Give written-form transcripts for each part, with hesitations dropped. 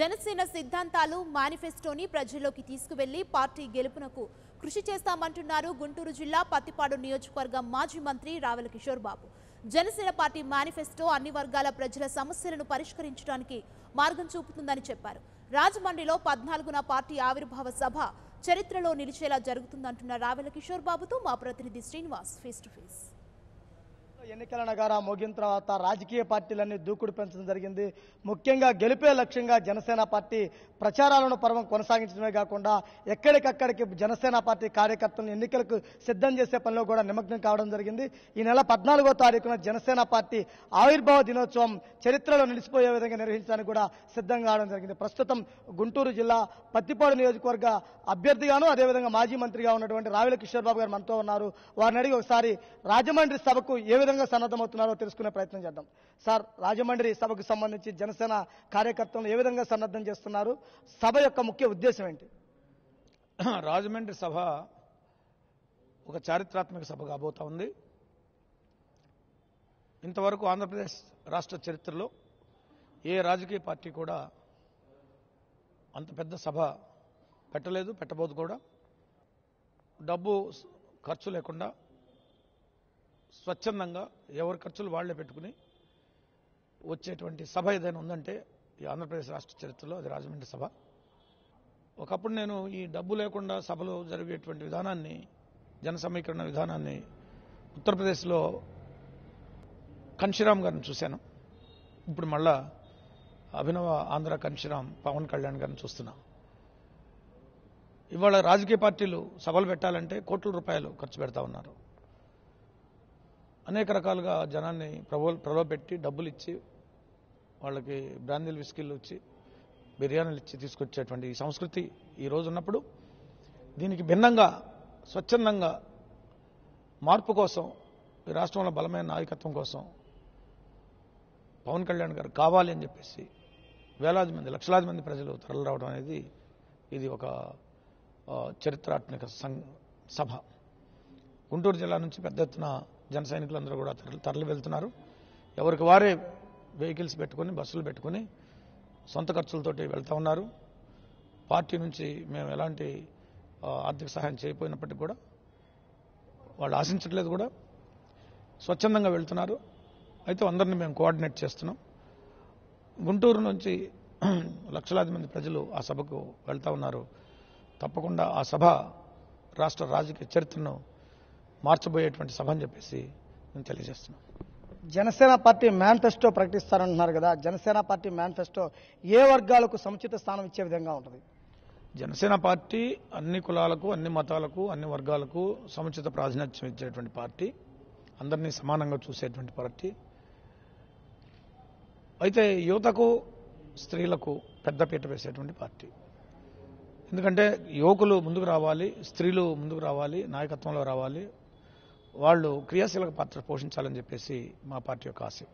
జనసేన సిద్ధాంతాలు మేనిఫెస్టోని ప్రజల్లోకి తీసుకువెళ్లి పార్టీ గెలుపునకు కృషి చేస్తామంటున్నారు గుంటూరు జిల్లా పత్తిపాడు నియోజకవర్గం మాజీ మంత్రి రావెల కిషోర్ బాబు. జనసేన పార్టీ మేనిఫెస్టో అన్ని వర్గాల ప్రజల సమస్యలను పరిష్కరించడానికి మార్గం చూపుతుందని చెప్పారు. రాజమండ్రిలో 14న పార్టీ ఆవిర్భావ సభ చరిత్రలో నిలిచేలా జరుగుతుందంటున్న రావెల కిషోర్ బాబుతో మా ప్రతినిధి శ్రీనివాస్ ఫేస్ టు ఫేస్. ఎన్నికల నగారా మోగిన తర్వాత రాజకీయ పార్టీలన్నీ దూకుడు పెంచడం జరిగింది. ముఖ్యంగా గెలిపే లక్ష్యంగా జనసేన పార్టీ ప్రచారాలను పర్వం కొనసాగించడమే కాకుండా ఎక్కడికక్కడికి జనసేన పార్టీ కార్యకర్తలను ఎన్నికలకు సిద్ధం చేసే పనిలో కూడా నిమగ్నం కావడం జరిగింది. ఈ నెల 14వ తారీఖున జనసేన పార్టీ ఆవిర్భావ దినోత్సవం చరిత్రలో నిలిచిపోయే విధంగా నిర్వహించడానికి కూడా సిద్ధం కావడం జరిగింది. ప్రస్తుతం గుంటూరు జిల్లా పత్తిపాడు నియోజకవర్గ అభ్యర్థిగాను అదేవిధంగా మాజీ మంత్రిగా ఉన్నటువంటి రావెల కిషోర్ బాబు గారు మనతో ఉన్నారు. వారిని అడిగి ఒకసారి రాజమండ్రి సభకు ఏ విధంగా సన్నద్ధమవుతున్నారో తెలుసుకునే ప్రయత్నం చేద్దాం. సార్, రాజమండ్రి సభకు సంబంధించి జనసేన కార్యకర్తలను ఏ విధంగా సన్నద్ధం చేస్తున్నారు? సభ యొక్క ముఖ్య ఉద్దేశం ఏంటి? రాజమండ్రి సభ ఒక చారిత్రాత్మక సభ కాబోతా ఉంది. ఇంతవరకు ఆంధ్రప్రదేశ్ రాష్ట్ర చరిత్రలో ఏ రాజకీయ పార్టీ కూడా అంత పెద్ద సభ పెట్టలేదు, పెట్టబోదు కూడా. డబ్బు ఖర్చు లేకుండా స్వచ్ఛందంగా ఎవరి ఖర్చులు వాళ్లే పెట్టుకుని వచ్చేటువంటి సభ ఏదైనా ఉందంటే ఈ ఆంధ్రప్రదేశ్ రాష్ట్ర చరిత్రలో అది రాజమండ్రి సభ. ఒకప్పుడు నేను ఈ డబ్బు లేకుండా సభలు జరిగేటువంటి విధానాన్ని, జన సమీకరణ విధానాన్ని ఉత్తరప్రదేశ్లో కన్షీరామ్ గారిని చూశాను. ఇప్పుడు మళ్ళా అభినవ ఆంధ్ర కన్షీరామ్ పవన్ కళ్యాణ్ గారిని చూస్తున్నా. ఇవాళ రాజకీయ పార్టీలు సభలు పెట్టాలంటే కోట్ల రూపాయలు ఖర్చు పెడతా ఉన్నారు. అనేక రకాలుగా జనాన్ని ప్రలోభపెట్టి డబ్బులు ఇచ్చి వాళ్ళకి బ్రాందీలు విస్కీలు ఇచ్చి బిర్యానీలు ఇచ్చి తీసుకొచ్చేటువంటి ఈ సంస్కృతి ఈ రోజు ఉన్నప్పుడు దీనికి భిన్నంగా స్వచ్ఛందంగా మార్పు కోసం, ఈ రాష్ట్రంలో బలమైన నాయకత్వం కోసం పవన్ కళ్యాణ్ గారు కావాలి అని చెప్పేసి వేలాది మంది, లక్షలాది మంది ప్రజలు తరలి రావడం అనేది ఇది ఒక చరిత్రాత్మక సభ. గుంటూరు జిల్లా నుంచి పెద్ద ఎత్తున జన సైనికులందరూ కూడా తరలి వెళ్తున్నారు. ఎవరికి వారే వెహికల్స్ పెట్టుకుని, బస్సులు పెట్టుకుని సొంత ఖర్చులతోటి వెళ్తూ ఉన్నారు. పార్టీ నుంచి మేము ఎలాంటి ఆర్థిక సహాయం చేయకపోయినప్పటికీ కూడా, వాళ్ళు ఆశించట్లేదు కూడా, స్వచ్ఛందంగా వెళ్తున్నారు. అయితే అందరినీ మేము కోఆర్డినేట్ చేస్తున్నాం. గుంటూరు నుంచి లక్షలాది మంది ప్రజలు ఆ సభకు వెళ్తూ ఉన్నారు. తప్పకుండా ఆ సభ రాష్ట్ర రాజకీయ చరిత్రను మార్చబోయేటువంటి సభ అని చెప్పేసి నేను తెలియజేస్తున్నాను. జనసేన పార్టీ మేనిఫెస్టో ప్రకటిస్తారంటున్నారు కదా, జనసేన పార్టీ మేనిఫెస్టో ఏ వర్గాలకు సముచిత స్థానం ఇచ్చే విధంగా ఉంటుంది? జనసేన పార్టీ అన్ని కులాలకు, అన్ని మతాలకు, అన్ని వర్గాలకు సముచిత ప్రాతినిధ్యం ఇచ్చేటువంటి పార్టీ, అందరినీ సమానంగా చూసేటువంటి పార్టీ. అయితే యువతకు, స్త్రీలకు పెద్దపీట వేసేటువంటి పార్టీ. ఎందుకంటే యువకులు ముందుకు రావాలి, స్త్రీలు ముందుకు రావాలి, నాయకత్వంలో రావాలి, వాళ్ళు క్రియాశీలక పాత్ర పోషించాలని చెప్పేసి మా పార్టీ యొక్క ఆశయం.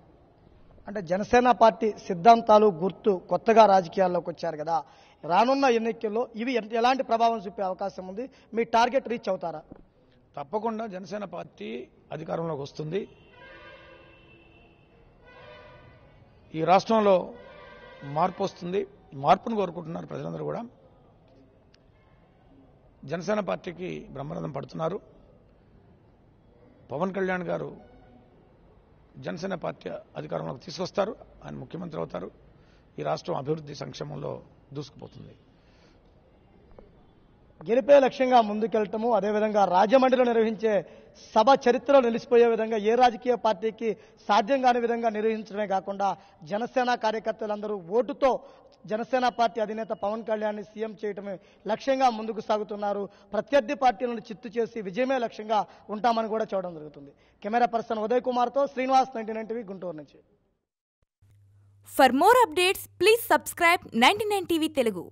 అంటే జనసేన పార్టీ సిద్ధాంతాలు, గుర్తు కొత్తగా రాజకీయాల్లోకి వచ్చారు కదా, రానున్న ఎన్నికల్లో ఇవి ఎలాంటి ప్రభావం చూపే అవకాశం ఉంది? మీ టార్గెట్ రీచ్ అవుతారా? తప్పకుండా జనసేన పార్టీ అధికారంలోకి వస్తుంది. ఈ రాష్ట్రంలో మార్పు వస్తుంది. మార్పును కోరుకుంటున్నారు ప్రజలందరూ కూడా. జనసేన పార్టీకి బ్రహ్మరథం పడుతున్నారు. పవన్ కళ్యాణ్ గారు జనసేన పార్టీ అధికారంలోకి తీసుకొస్తారు. ఆయన ముఖ్యమంత్రి అవుతారు. ఈ రాష్ట్రం అభివృద్ధి సంక్షేమంలో దూసుకుపోతుంది. గెలిపే లక్ష్యంగా ముందుకెళ్తాము. అదేవిధంగా రాజమండ్రిలో నిర్వహించే సభ చరిత్రలో నిలిచిపోయే విధంగా ఏ రాజకీయ పార్టీకి సాధ్యం కాని విధంగా నిర్వహించడమే కాకుండా జనసేన కార్యకర్తలందరూ ఓటుతో జనసేన పార్టీ అధినేత పవన్ కళ్యాణ్ సీఎం చేయటమే లక్ష్యంగా ముందుకు సాగుతున్నారు. ప్రత్యర్థి పార్టీలను చిత్తు చేసి విజయమే లక్ష్యంగా ఉంటామని కూడా చూడడం జరుగుతుంది. కెమెరా పర్సన్ ఉదయ్ కుమార్తో శ్రీనివాస్, 99 టీవీ, గుంటూరు నుంచి. For more updates, please subscribe 99 TV Telugu.